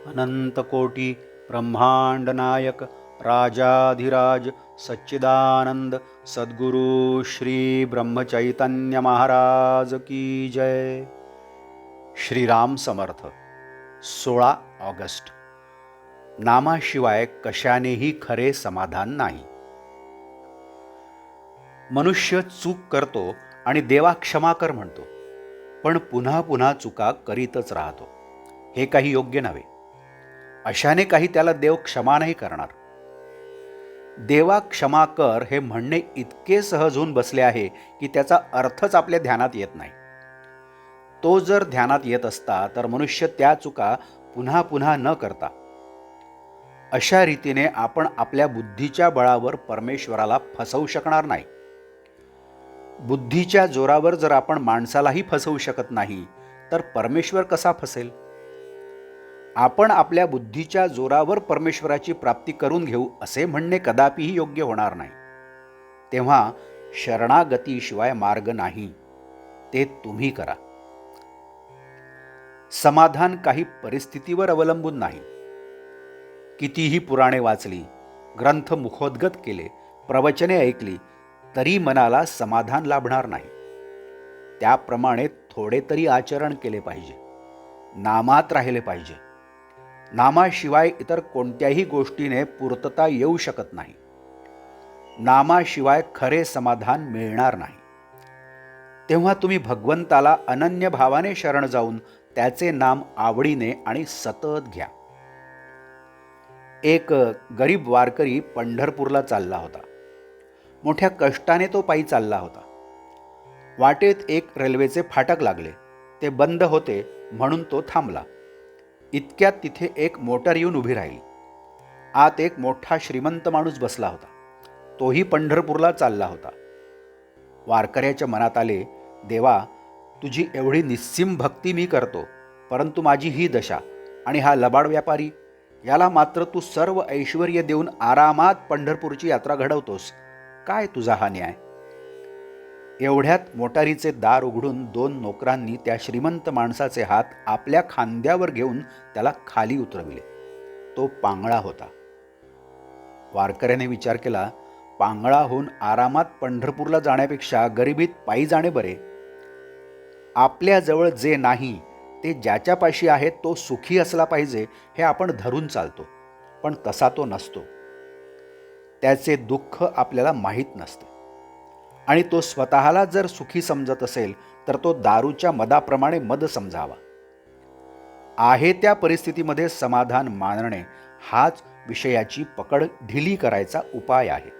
अनंतकोटी ब्रह्मांड नायक राजाधिराज सच्चिदानंद सद्गुरु श्री ब्रह्मचैतन्य महाराज की जय। श्रीराम समर्थ। 16 ऑगस्ट। नामाशिवाय कशानेही खरे समाधान नाही। मनुष्य चूक करतो आणि देवा क्षमा कर म्हणतो, पण पुन्हा पुन्हा चुका करीतच राहतो। हे काही योग्य नव्हे। अशाने काही त्याला देव क्षमा नाही करणार। देवा क्षमा कर हे म्हणणे इतके सहज होऊन बसले आहे की त्याचा अर्थच आपल्या ध्यानात येत नाही। तो जर ध्यानात येत असता तर मनुष्य त्या चुका पुन्हा पुन्हा न करता अशा रीतीने आपण आपल्या बुद्धीच्या बळावर परमेश्वराला फसवू शकणार नाही। बुद्धीच्या जोरावर जर आपण माणसालाही फसवू शकत नाही तर परमेश्वर कसा फसेल? आपण आपल्या बुद्धीच्या जोरावर परमेश्वराची प्राप्ती करून घेऊ असे म्हणणे कदापिही योग्य होणार नाही। तेव्हा शरणागतीशिवाय मार्ग नाही, ते तुम्ही करा। समाधान काही परिस्थितीवर अवलंबून नाही। कितीही पुराणे वाचली, ग्रंथ मुखोद्गत केले, प्रवचने ऐकली तरी मनाला समाधान लाभणार नाही। त्याप्रमाणे थोडे तरी आचरण केले पाहिजे, नामात राहिले पाहिजे। नामाशिवाय इतर कोणत्याही गोष्टीने पूर्तता येऊ शकत नाही। नामाशिवाय खरे समाधान मिळणार नाही। तेव्हा तुम्ही भगवंताला अनन्य भावाने शरण जाऊन त्याचे नाम आवडीने आणि सतत घ्या। एक गरीब वारकरी पंढरपूरला चालला होता। मोठ्या कष्टाने तो पायी चालला होता। वाटेत एक रेल्वेचे फाटक लागले, ते बंद होते म्हणून तो थांबला। इतक्यात तिथे एक मोटर येऊन उभी राहिली। आत एक मोठा श्रीमंत माणूस बसला होता। तोही पंढरपूरला चालला होता। वारकऱ्याच्या मनात आले, देवा, तुझी एवढी निस्सीम भक्ती मी करतो, परंतु माझी ही दशा आणि हा लबाड व्यापारी, याला मात्र तू सर्व ऐश्वर्य देऊन आरामात पंढरपूरची यात्रा घडवतोस। काय तुझा हा न्याय? एवढ्यात मोटारीचे दार उघडून 2 नोकरांनी त्या श्रीमंत माणसाचे हात आपल्या खांद्यावर घेऊन त्याला खाली उतरविले। तो पांगळा होता। वारकऱ्याने विचार केला, पांगळा होऊन आरामात पंढरपूरला जाण्यापेक्षा गरिबीत पायी जाणे बरे। आपल्याजवळ जे नाही ते ज्याच्यापाशी आहे तो सुखी असला पाहिजे हे आपण धरून चालतो, पण तसा तो नसतो। त्याचे दुःख आपल्याला माहीत नसते आणि तो स्वतःला जर सुखी समजत असेल तर तो दारूच्या मदाप्रमाणे मद समजावा। आहे त्या परिस्थितीमध्ये समाधान मानणे हाच विषयाची पकड ढिली करायचा उपाय आहे।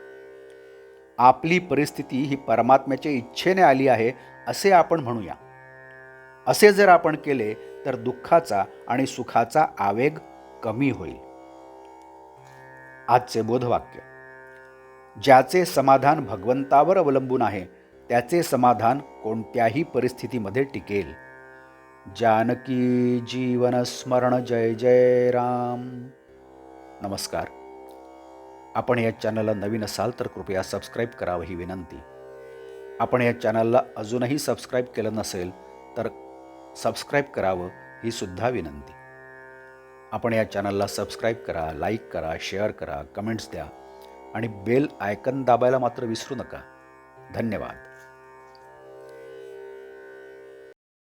आपली परिस्थिती ही परमात्म्याच्या इच्छेने आली आहे असे आपण म्हणूया। असे जर आपण केले तर दुःखाचा आणि सुखाचा आवेग कमी होईल। आजचे बोधवाक्य: ज्याचे समाधान भगवंतावर अवलंबून आहे त्याचे समाधान कोणत्याही परिस्थितीमध्ये टिकेल। जानकी जीवन स्मरण जय जय राम। नमस्कार। आपण या चॅनलला नवीन असाल तर कृपया सबस्क्राईब करावं ही विनंती। आपण या चॅनलला अजूनही सबस्क्राईब केलं नसेल तर सबस्क्राईब करावं ही सुद्धा विनंती। आपण या चॅनलला सबस्क्राईब करा, लाईक करा, शेअर करा, कमेंट्स द्या आणि बेल आयकन दाबायला मात्र विसरू नका। धन्यवाद।